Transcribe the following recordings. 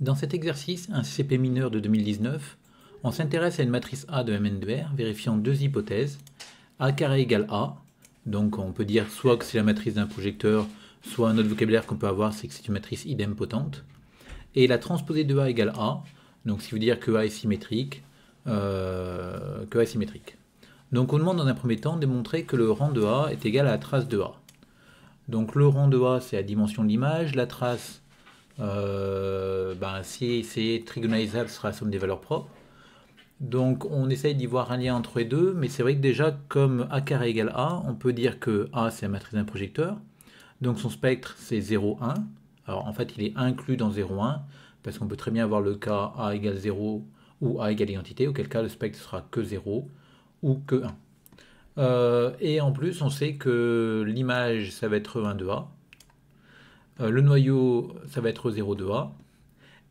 Dans cet exercice, un CP mineur de 2019, on s'intéresse à une matrice A de Mn de R, vérifiant deux hypothèses. A carré égale A, donc on peut dire soit que c'est la matrice d'un projecteur, soit un autre vocabulaire qu'on peut avoir, c'est que c'est une matrice idempotente. Et la transposée de A égale A, donc ce qui veut dire que A est symétrique, Donc on demande dans un premier temps de démontrer que le rang de A est égal à la trace de A. Donc le rang de A, c'est la dimension de l'image, la trace, si c'est trigonalisable, ce sera la somme des valeurs propres. Donc on essaye d'y voir un lien entre les deux, mais c'est vrai que déjà, comme A carré égale A, on peut dire que A c'est la matrice d'un projecteur. Donc son spectre c'est 0, 1. Alors en fait il est inclus dans 0, 1, parce qu'on peut très bien avoir le cas A égale 0 ou A égale identité, auquel cas le spectre sera que 0 ou que 1. Et en plus on sait que l'image ça va être 1 de A, le noyau ça va être 0 de A,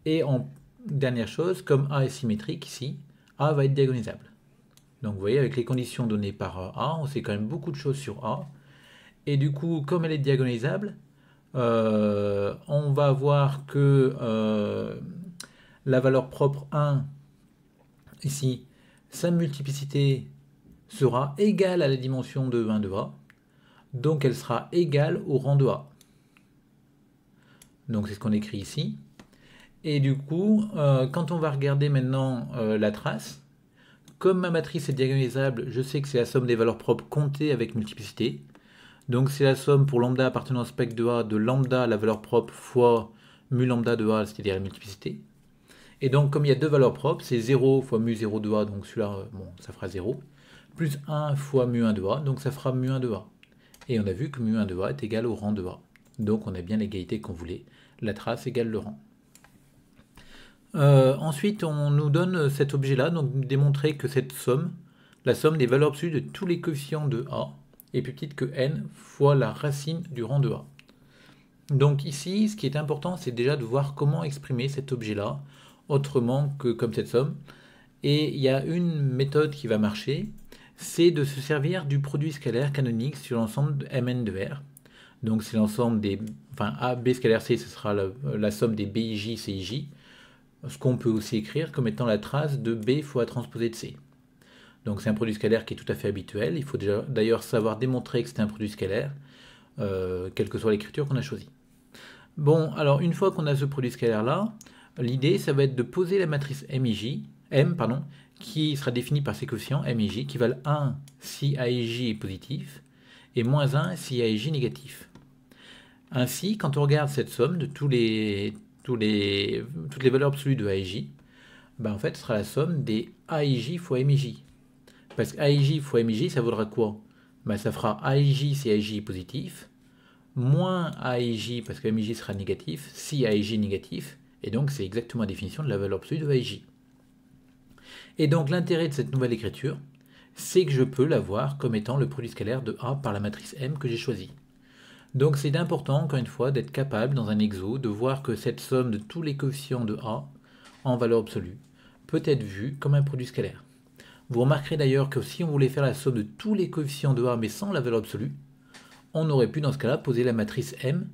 et en dernière chose, comme A est symétrique ici, A va être diagonalisable. Donc vous voyez, avec les conditions données par A, on sait quand même beaucoup de choses sur A. Et du coup, comme elle est diagonalisable, on va voir que la valeur propre 1, ici, sa multiplicité sera égale à la dimension de 1 de A. Donc elle sera égale au rang de A. Donc c'est ce qu'on écrit ici. Et du coup, quand on va regarder maintenant la trace, comme ma matrice est diagonalisable, je sais que c'est la somme des valeurs propres comptées avec multiplicité. Donc c'est la somme pour lambda appartenant au spectre de A de lambda, la valeur propre, fois mu lambda de A, c'est-à-dire la multiplicité. Et donc comme il y a deux valeurs propres, c'est 0 fois mu 0 de A, donc celui-là, ça fera 0, plus 1 fois mu 1 de A, donc ça fera mu 1 de A. Et on a vu que mu 1 de A est égal au rang de A. Donc on a bien l'égalité qu'on voulait. La trace égale le rang. Ensuite, on nous donne cet objet-là, donc démontrer que cette somme, la somme des valeurs absolues de tous les coefficients de A, est plus petite que n fois la racine du rang de A. Donc ici, ce qui est important, c'est déjà de voir comment exprimer cet objet-là, autrement que comme cette somme. Et il y a une méthode qui va marcher, c'est de se servir du produit scalaire canonique sur l'ensemble de Mn de R. Donc c'est l'ensemble des... Enfin, A, B scalaire C, ce sera la somme des BIJ, CIJ, ce qu'on peut aussi écrire comme étant la trace de B fois transposée de C. Donc c'est un produit scalaire qui est tout à fait habituel. Il faut déjà d'ailleurs savoir démontrer que c'est un produit scalaire, quelle que soit l'écriture qu'on a choisie. Bon, alors une fois qu'on a ce produit scalaire-là, l'idée, ça va être de poser la matrice M, qui sera définie par ses coefficients M et J, qui valent 1 si A et J est positif, et moins 1 si A et J négatif. Ainsi, quand on regarde cette somme de toutes les valeurs absolues de A et J, en fait, ce sera la somme des A et J fois M et J. Parce que A et J fois M et J, ça vaudra quoi? Ça fera A et J si A et J est positif, moins A et J parce que M et J sera négatif, si A et J est négatif, et donc c'est exactement la définition de la valeur absolue de A et J. Et donc l'intérêt de cette nouvelle écriture, c'est que je peux l'avoir comme étant le produit scalaire de A par la matrice M que j'ai choisie. Donc c'est important, encore une fois, d'être capable dans un exo de voir que cette somme de tous les coefficients de A en valeur absolue peut être vue comme un produit scalaire. Vous remarquerez d'ailleurs que si on voulait faire la somme de tous les coefficients de A mais sans la valeur absolue, on aurait pu dans ce cas-là poser la matrice M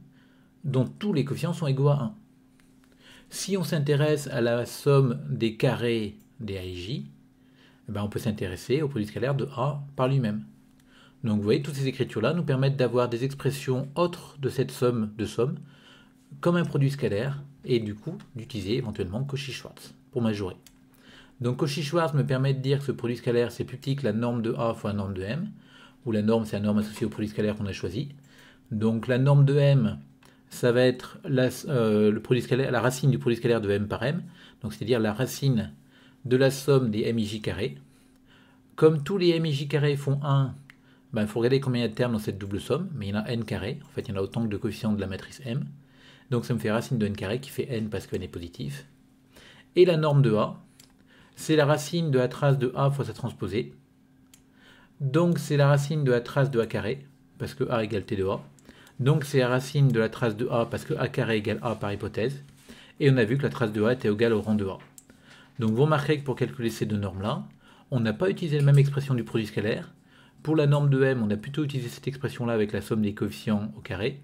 dont tous les coefficients sont égaux à 1. Si on s'intéresse à la somme des carrés des A et J, on peut s'intéresser au produit scalaire de A par lui-même. Donc vous voyez, toutes ces écritures-là nous permettent d'avoir des expressions autres de cette somme de sommes comme un produit scalaire et du coup d'utiliser éventuellement Cauchy-Schwarz pour majorer. Donc Cauchy-Schwarz me permet de dire que ce produit scalaire c'est plus petit que la norme de A fois la norme de M, où la norme c'est la norme associée au produit scalaire qu'on a choisi. Donc la norme de M, ça va être le produit scalaire, la racine du produit scalaire de M par M, donc c'est-à-dire la racine de la somme des MIJ carrés. Comme tous les MIJ carrés font 1, il faut regarder combien il y a de termes dans cette double somme, mais il y en a n carré, en fait il y en a autant que de coefficients de la matrice M, donc ça me fait racine de n carré qui fait n parce que n est positif. Et la norme de A, c'est la racine de la trace de A fois sa transposée, donc c'est la racine de la trace de A carré, parce que A égale T de A, donc c'est la racine de la trace de A parce que A carré égale A par hypothèse, et on a vu que la trace de A était égale au rang de A. Donc vous remarquerez que pour calculer ces deux normes-là, on n'a pas utilisé la même expression du produit scalaire. Pour la norme de M, on a plutôt utilisé cette expression-là avec la somme des coefficients au carré.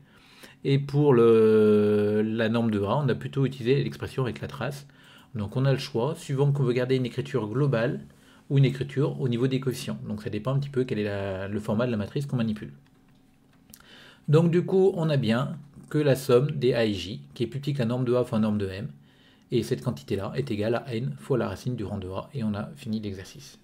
Et pour la norme de A, on a plutôt utilisé l'expression avec la trace. Donc on a le choix, suivant qu'on veut garder une écriture globale ou une écriture au niveau des coefficients. Donc ça dépend un petit peu quel est le format de la matrice qu'on manipule. Donc du coup, on a bien que la somme des A et J, qui est plus petite que la norme de A fois la norme de M, et cette quantité-là est égale à n fois la racine du rang de A, et on a fini l'exercice.